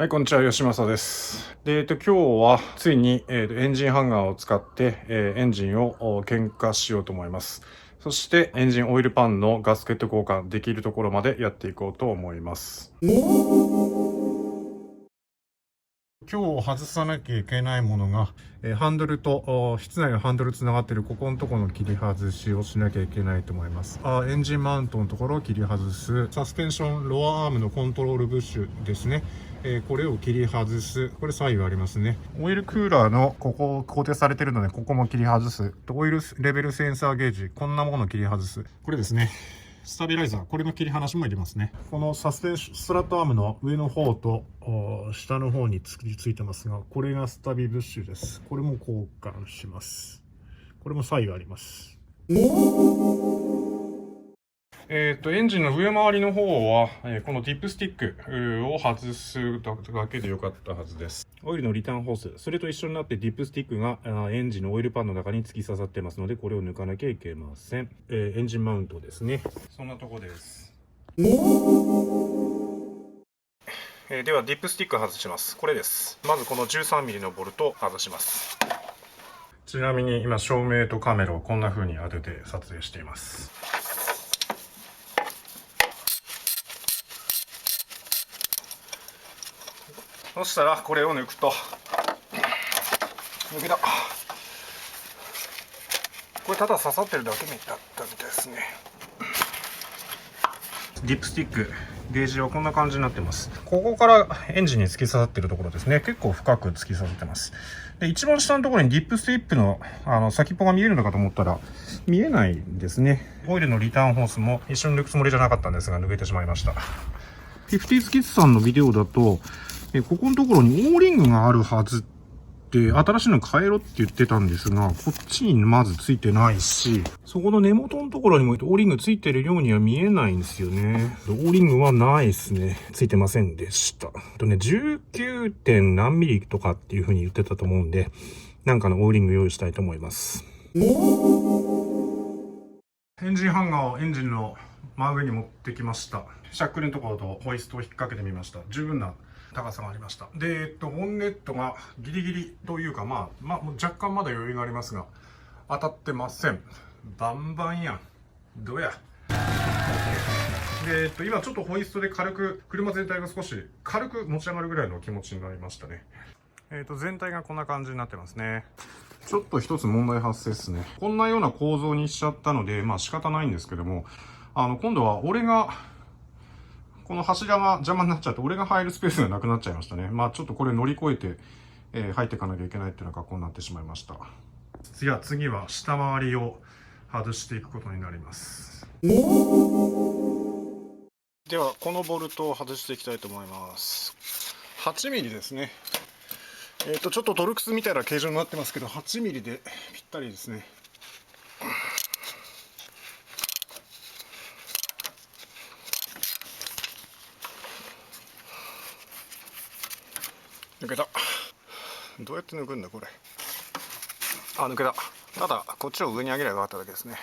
はい、こんにちは、吉正です。で、今日はついに、エンジンハンガーを使って、エンジンを点火しようと思います。そして、エンジンオイルパンのガスケット交換できるところまでやっていこうと思います。今日外さなきゃいけないものが、ハンドルと室内のハンドルつながっているここのところの切り外しをしなきゃいけないと思います。エンジンマウントのところを切り外す、サスペンションロアアームのコントロールブッシュですね。これを切り外す。これ左右ありますね。オイルクーラーのここ固定されてるので、ここも切り外す。オイルレベルセンサーゲージ、こんなものを切り外す。これですね。スタビライザー、これの切り離しも入れますね。このサスペンションストラットアームの上の方と下の方についてますが、これがスタビブッシュです。これも交換します。これも左右あります。エンジンの上回りの方は、このディップスティックを外すだけでよかったはずです。オイルのリターンホース、それと一緒になってディップスティックがエンジンのオイルパンの中に突き刺さってますので、これを抜かなきゃいけません。エンジンマウントですね。そんなとこです。ではディップスティック外します。これです。まずこの 13mm のボルトを外します。ちなみに今照明とカメラをこんな風に当てて撮影しています。そしたらこれを抜くと抜けた。これただ刺さってるだけだったみたいですね。ディップスティックゲージはこんな感じになってます。ここからエンジンに突き刺さってるところですね。結構深く突き刺さってます。で、一番下のところにディップスティックの先っぽが見えるのかと思ったら見えないですね。オイルのリターンホースも一緒に抜くつもりじゃなかったんですが抜けてしまいました。50s キッズさんのビデオだとここのところにオーリングがあるはずって新しいの変えろって言ってたんですが、こっちにまずついてないし、そこの根元のところにもオーリングついてるようには見えないんですよね。オーリングはないですね。ついてませんでした。19. 点何ミリとかっていう風に言ってたと思うんで、なんかのオーリング用意したいと思います。エンジンハンガーをエンジンの真上に持ってきました。シャックルのところとホイストを引っ掛けてみました。十分な高さがありました。で、ボンネットがギリギリというか、若干まだ余裕がありますが、当たってません。バンバンやん。どうや。で、今ちょっとホイストで軽く、車全体が少し軽く持ち上がるぐらいの気持ちになりましたね。全体がこんな感じになってますね。ちょっと一つ問題発生ですね。こんなような構造にしちゃったので、仕方ないんですけども、今度はこの柱が邪魔になっちゃって、俺が入るスペースがなくなっちゃいましたね。ちょっとこれ乗り越えて、入っていかなきゃいけないっていうような格好になってしまいました。次は下回りを外していくことになります。では、このボルトを外していきたいと思います。8mm ですね。ちょっとトルクスみたいな形状になってますけど、8mm でぴったりですね。抜けた。どうやって抜くんだこれ。抜けた。ただこっちを上に上げればよかっただけですね。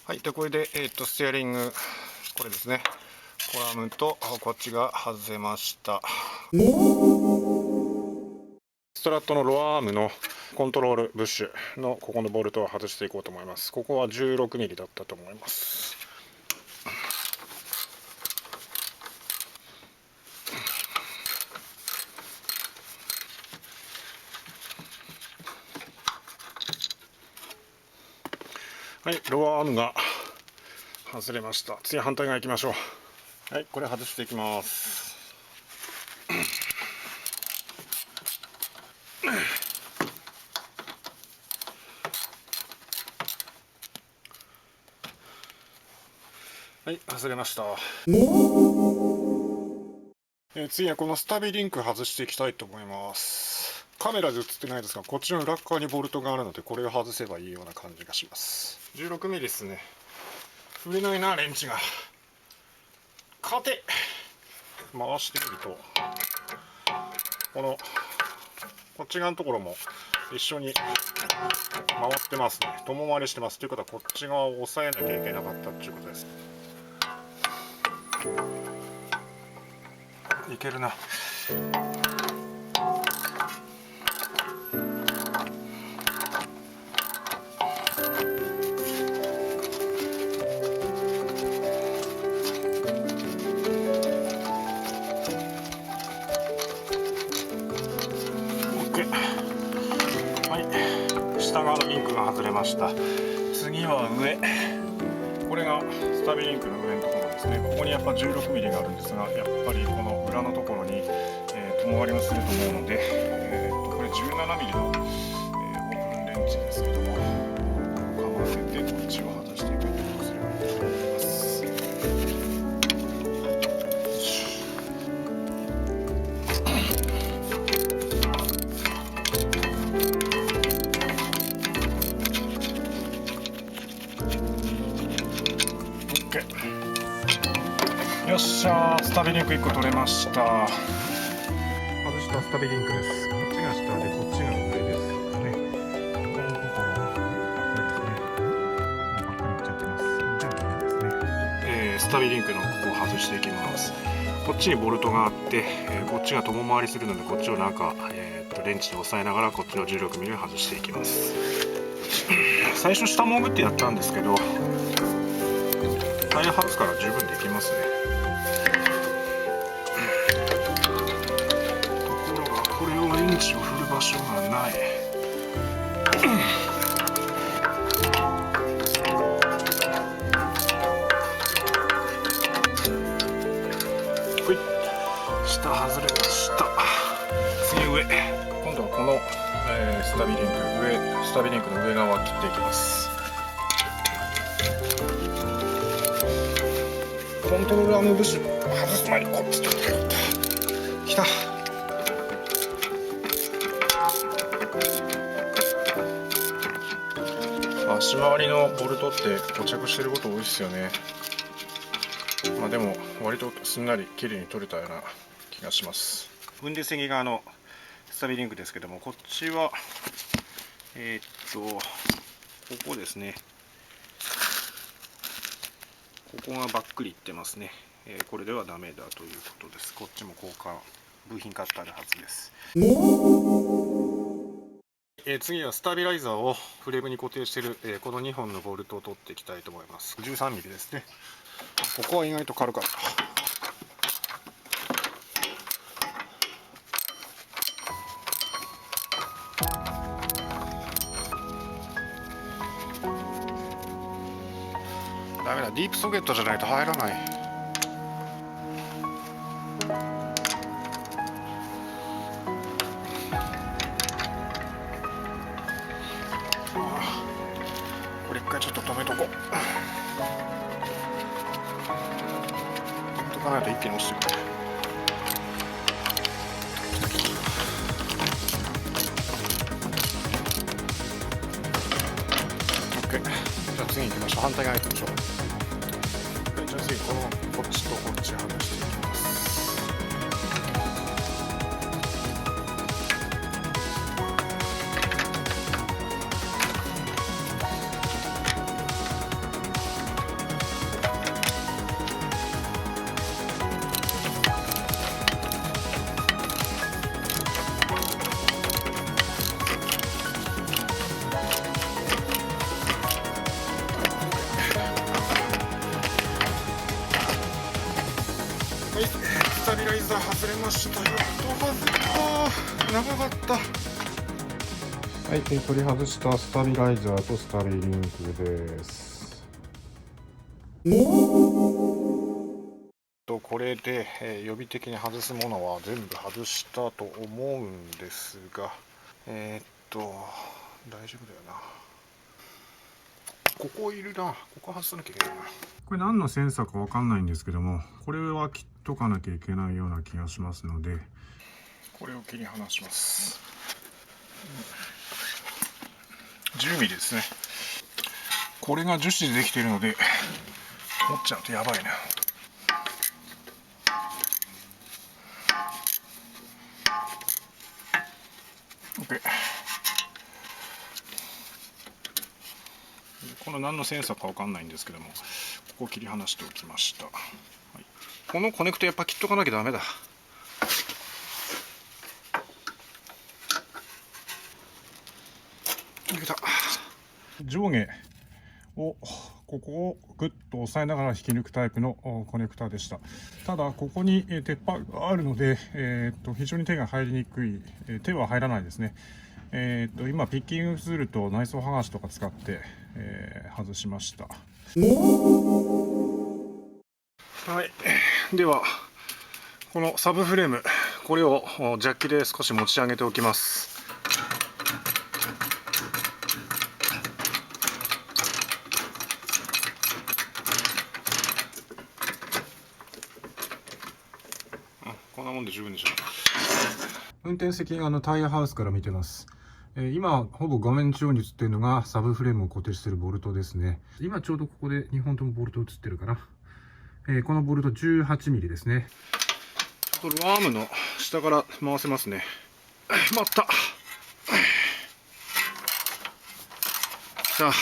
はい。でこれでステアリングこれですね。コラムとこっちが外れました。ストラットのロアアームのコントロールブッシュのここのボルトを外していこうと思います。ここは 16mm だったと思います。はい、ロアアームが外れました。次反対側行きましょう。はい、これ外していきます。はい、外れました。次はこのスタビリンク外していきたいと思います。カメラで映ってないですが、こっちの裏側にボルトがあるので、これを外せばいいような感じがします。16mm ですね。触れないな、レンチが。勝て回してみると、こっち側のところも一緒に回ってますね。共回りしてます。ということは、こっち側を押さえなきゃいけなかったっていうことです。いけるな。下側のリンクが外れました。次は上、これがスタビリンクの上のところですね。ここにやっぱ 16mm があるんですが、やっぱりこの裏のところに、共割りをすると思うので、これ 17mm の、オープンレンチですけども、かませてこっちを外していくということをすればいいと思います。よっしゃー、スタビリンク1個取れました。外したスタビリンクです。こっちが下でこっちが上ですね。ここのところ、これですね。ばっかりいっちゃってます。じゃあダメですね。スタビリンクのここを外していきます。こっちにボルトがあって、こっちが共回りするので、こっちをなんか、レンチで押さえながらこっちの 16mm を外していきます。最初下潜ってやったんですけど、タイヤハウスから十分できますね。これをレンチを振る場所がない。ほい、下外れました。次上、今度はこの、スタビリンクの上側を切っていきます。コントロールアームブッシュ外す前にこっち取ってよかった。きた。足回りのボルトって固着してること多いですよね。まあでも割とすんなり綺麗に取れたような気がします。分離席側のスタビリンクですけども、こっちはここですね。ここがばっくりいってますね。これではダメだということです。こっちも交換部品買ってあるはずです。次はスタビライザーをフレームに固定している、この2本のボルトを取っていきたいと思います。13mm ですね。ここは意外と軽かった。ダメだ、ディープソケットじゃないと入らない。これ一回ちょっと止めとこう。止めとかないと一気に落ちてくる。OK。じゃあ次に行きましょう。反対側に行きましょう。じゃあ次こっちとこっち離していきます。はい、スタビライザー外れました。やっと外れた。長かった。はい、取り外したスタビライザーとスタビリンクです。これで、予備的に外すものは全部外したと思うんですが、大丈夫だよな。ここいるな。ここ外さなきゃいけないな。これ何のセンサーかわかんないんですけども、これは切っとかなきゃいけないような気がしますので、これを切り離します。10mm ですね。これが樹脂でできているので、持っちゃうとやばいな。OK。この何のセンサーかわかんないんですけども、ここを切り離しておきました。はい、このコネクトやっぱ切っとかなきゃダメだ。抜けた。上下をここをグッと押さえながら引き抜くタイプのコネクタでした。ただここに鉄板があるので、非常に手が入りにくい、手は入らないですね。今ピッキングツールと内装剥がしとか使って、外しました。はい、ではこのサブフレーム、これをジャッキで少し持ち上げておきます。こんなもんで十分でしょう。運転席側のタイヤハウスから見てます。今ほぼ画面中央に映っているのがサブフレームを固定しているボルトですね。今ちょうどここで2本ともボルト映ってるかな。このボルト 18mm ですね。ちょっとアームの下から回せますね。回った。さあ、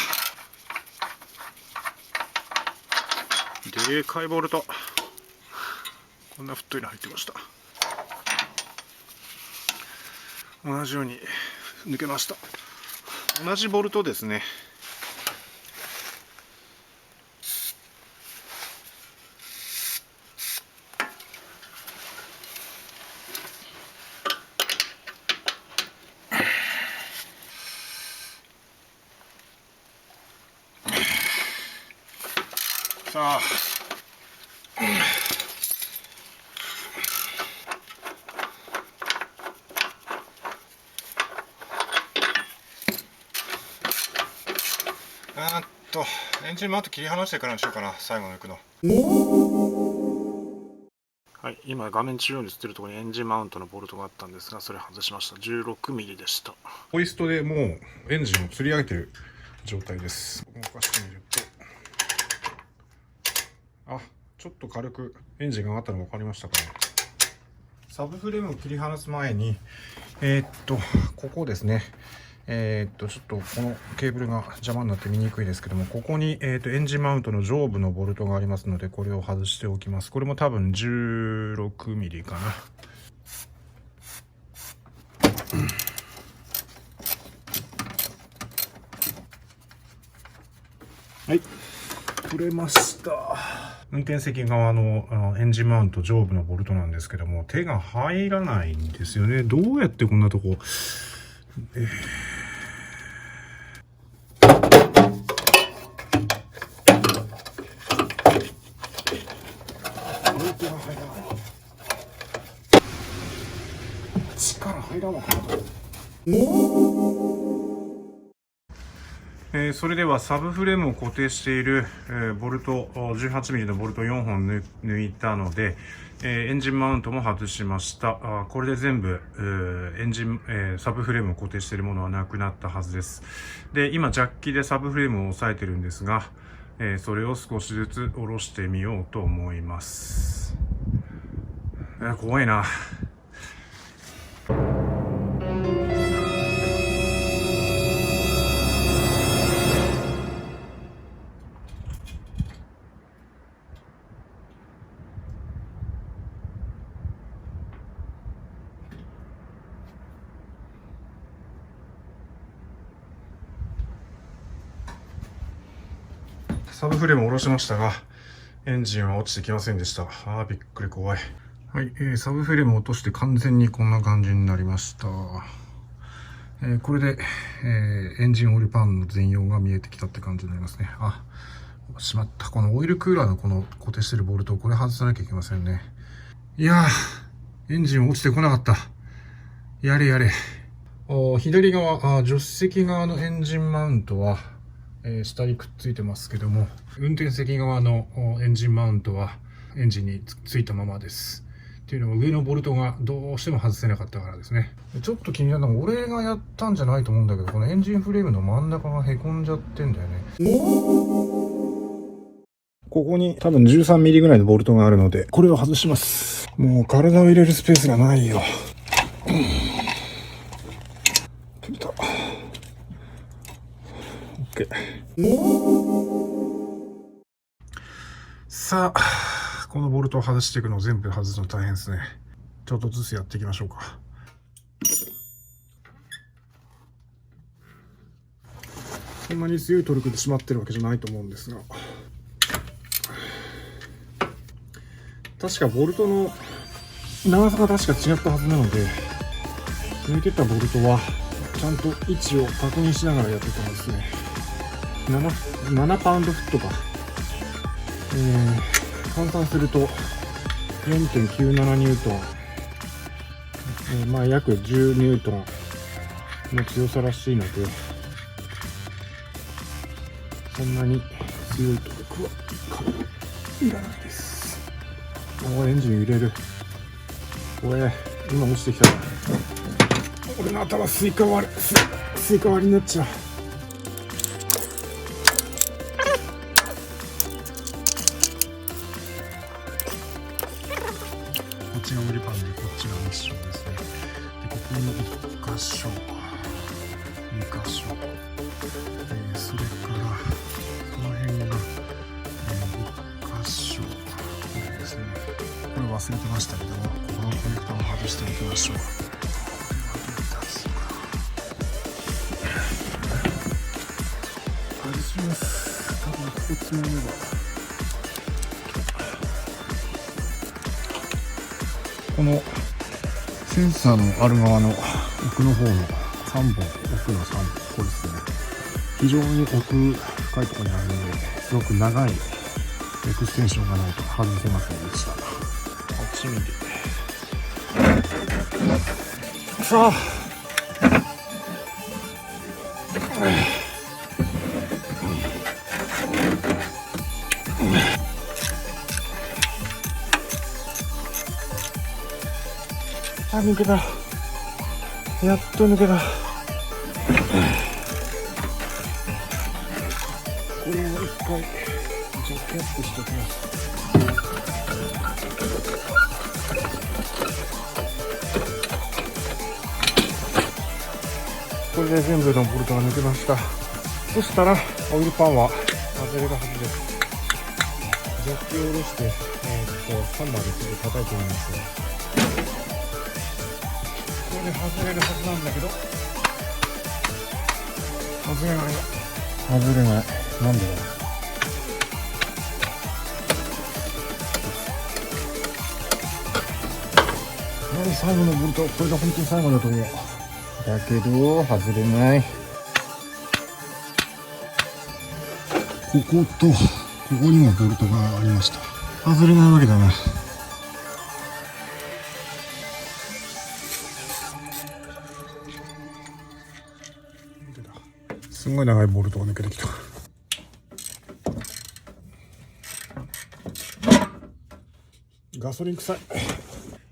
でかいボルト、こんな太いの入ってました。同じように抜けました。同じボルトですね。さあ、エンジンマウント切り離してからにしようかな、最後の行くの。はい、今画面中央に映ってるところにエンジンマウントのボルトがあったんですが、それ外しました。16mm でした。ホイストでもうエンジンを吊り上げてる状態です。動かしてみると、あ、ちょっと軽くエンジンが上がったのが分かりましたかね。サブフレームを切り離す前に、ここですね。ちょっとこのケーブルが邪魔になって見にくいですけども、ここに、エンジンマウントの上部のボルトがありますので、これを外しておきます。これも多分 16mm かな。はい、取れました。運転席側のエンジンマウント上部のボルトなんですけども、手が入らないんですよね。どうやってこんなとこ、力入らなかった。それではサブフレームを固定している、ボルト 18mm のボルト4本抜いたので、エンジンマウントも外しました。これで全部、サブフレームを固定しているものはなくなったはずです。で、今ジャッキでサブフレームを押さえてるんですが、それを少しずつ下ろしてみようと思います。怖いな。サブフレームを下ろしましたが、エンジンは落ちてきませんでした。びっくり怖い。はい、サブフレームを落として完全にこんな感じになりました。これで、エンジンオイルパンの全容が見えてきたって感じになりますね。しまった。このオイルクーラーのこの固定してるボルト、これ外さなきゃいけませんね。いやー、エンジン落ちてこなかった。やれやれ。左側、助手席側のエンジンマウントは、下にくっついてますけども、運転席側のエンジンマウントはエンジンについたままです。っていうのは上のボルトがどうしても外せなかったからですね。ちょっと気になるのが、俺がやったんじゃないと思うんだけど、このエンジンフレームの真ん中がへこんじゃってんだよね。ここに多分 13mm ぐらいのボルトがあるので、これを外します。もう体を入れるスペースがないよ。取れた。OK。さあ、このボルトを外していくのを全部外すの大変ですね。ちょっとずつやっていきましょうか。そんなに強いトルクで締まってるわけじゃないと思うんですが、確かボルトの長さが確か違ったはずなので、抜いてったボルトはちゃんと位置を確認しながらやってたんですね。7パウンドフットか、換算すると 4.97 ニュートン、まあ約10ニュートンの強さらしいので、そんなに強いトルクはいらないです。エンジン揺れる。これ今落ちてきたら俺の頭スイカ割りになっちゃう。こっちがオイルパンで、こっちがミッションですね。で、ここに1箇所、2箇所、それからこの辺が、1箇所、これですね。これ忘れてましたけども、ここのコネクタを外しておきましょう。外します。多分ここつまめば。このセンサーのある側の奥の方の3本、奥の3本、ここですね。非常に奥深いところにあるので、すごく長いエクステンションがないと外せませんでした。8ミリ。さあ。抜けた。やっと抜けた。これを一回ジャックアップしておきます。これで全部のボルトが抜けました。そしたらオイルパンは外れるはずです。ジャッキを下ろして、ハンマーでちょっと叩いてみます。これで外れるはずなんだけど、外れない。外れない。なんでだろう。最後のボルト、これが本当に最後だと思う。だけど外れない。こことここにもボルトがありました。外れないわけだな。すごい長いボルトが抜けてきた。ガソリン臭い。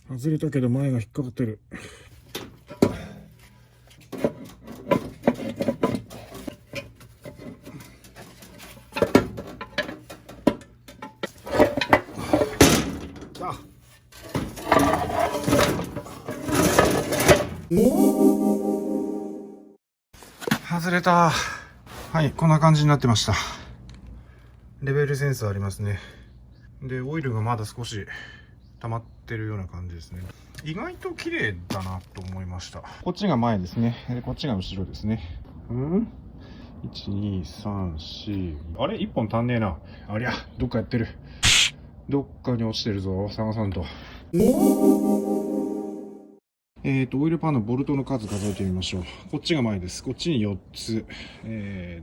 外れたけど前が引っかかってる。外れた。はい、こんな感じになってました。レベルセンサーありますね。で、オイルがまだ少し溜まってるような感じですね。意外と綺麗だなと思いました。こっちが前ですね。で、こっちが後ろですね。1、2、3、4。あれ ?1 本足んねえな。ありゃ、どっかやってる。どっかに落ちてるぞ。探さんと。オイルパンのボルトの数数えてみましょう。こっちが前です。こっちに4つ。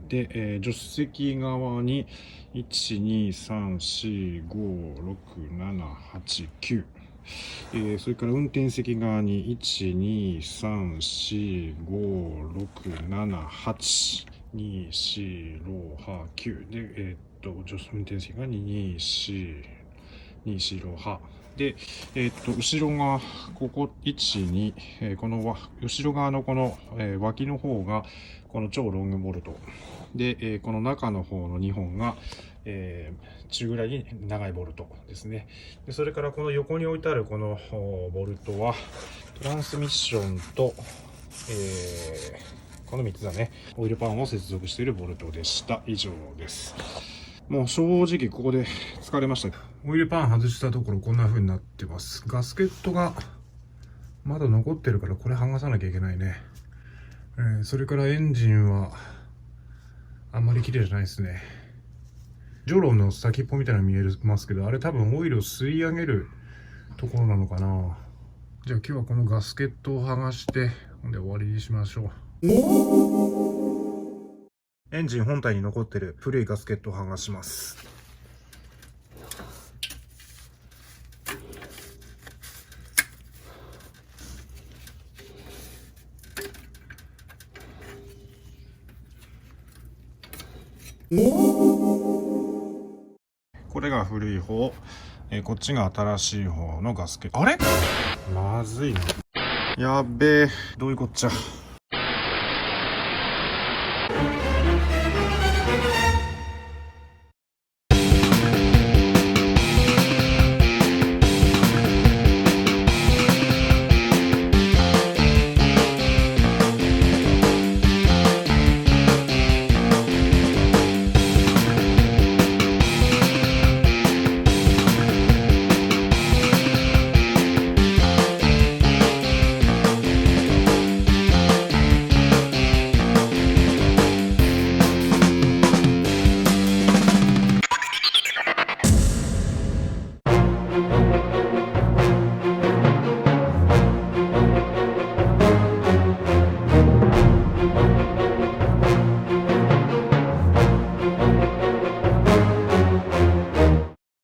で、助手席側に1、2、3、4、5、6、7、8、9。それから運転席側に1、2、3、4、5、6、7、8、2、4、6、8、9。で、運転席側に2、4、2、4、6、8。で、後ろが、ここ、1、2、この後ろ側のこの、脇の方が、この超ロングボルト。で、この中の方の2本が、中ぐらいに長いボルトですね。で、それからこの横に置いてあるこのボルトは、トランスミッションと、この3つだね。オイルパンを接続しているボルトでした。以上です。もう正直ここで疲れました。オイルパン外したところこんな風になってます。ガスケットがまだ残ってるからこれ剥がさなきゃいけないね。それからエンジンはあんまり綺麗じゃないですね。ジョロの先っぽみたいなの見えますけど、あれ多分オイルを吸い上げるところなのかな。じゃあ今日はこのガスケットを剥がして、ほんで終わりにしましょう。エンジン本体に残ってる古いガスケットを剥がします。これが古い方、こっちが新しい方のガスケット。あれ？まずいな。やっべえ、どういうこっちゃ。